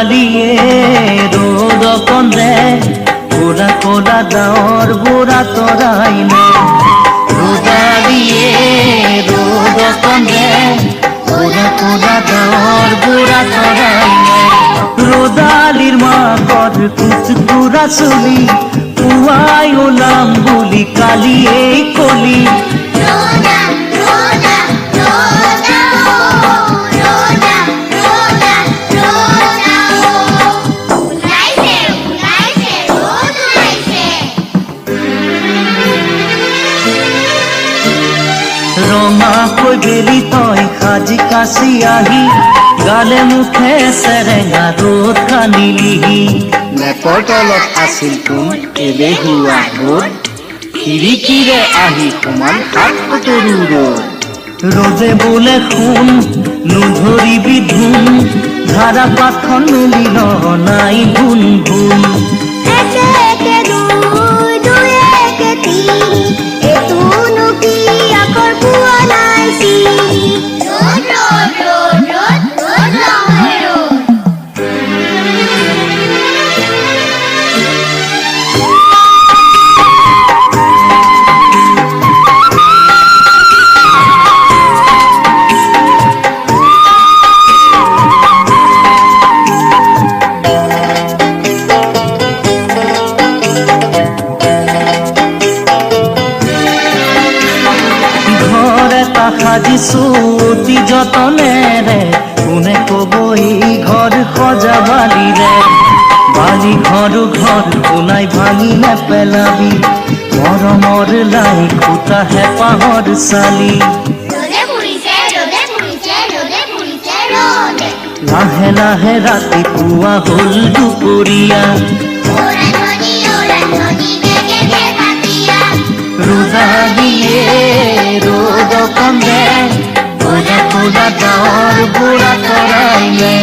রোদালিয়ে রোদ কন্দে কোলা কোলা দাওর বুড়া তোরাই না রোদালিয়ে রোদ কন্দে কোলা কোলা দাওর বুড়া তোরাই না রোদালির মা কর কুচকুরা চুলি পুয়াই ওলাম বলি কালিয়ে কলি রঙা কই গেলি তই সাজি কাছি আহি গালে মুখে সেৰেঙা ৰ'দ কানিলিহি নেপৰ তলত আছিল কোন এলে হুৱা ৰ'দ খিৰিকীৰে আহি সমান হাত তৰু ৰ'দে বোলে শুন নধৰিবি ধুন ধাৰা পাতখন মিলিল নাই গুণ গুণ সাজিছো অতি যতনেৰে কোনে কব এই ঘৰ সজাবালিৰে বালি ঘৰ ঘৰ কোনাই ভাঙি নেপেলাবি মৰমৰ লাই খুটা হেঁপাহৰ চালি লাহে লাহে ৰাতিপুৱা হ'ল দুপৰীয়া ৰোদালিয়ে ৰোদ কন্দে কোলা কোলা দাওৰ বুড়া তোৰাইলে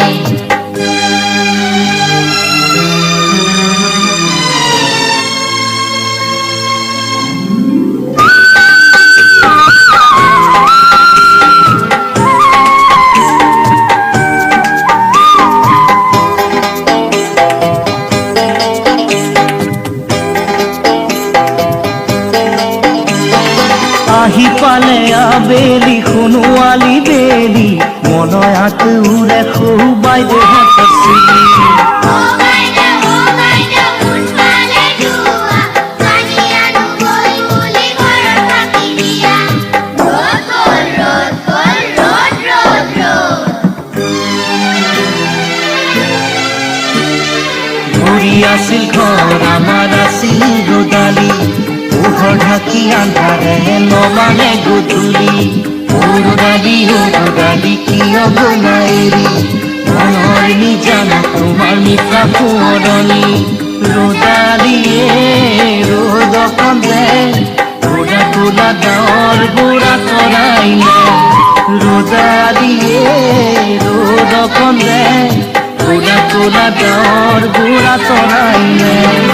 আহি পালে আবেলি শুনোৱালি বেলি মনয় হাত উৰে খুবাই দেহাত চিলি ঘূৰি আছিল ঘৰ আমাৰ আছিল ৰ'দালি পোহৰ ঢাকি আন্ধাৰে নমানে গধূলি ৰ'দালি কিয় বনাইৰি মনৰ নিজানা তোমাৰ মিঠা সোঁৱৰণি ৰ'দালিয়ে ৰ'দ কন্দে কোলা কোলা ডাৱৰ বুঢ়া তৰাইলে ৰ'দালিয়ে ৰ'দ কন্দে কোলা কোলা ডাৱৰ বুঢ়া তৰাইলে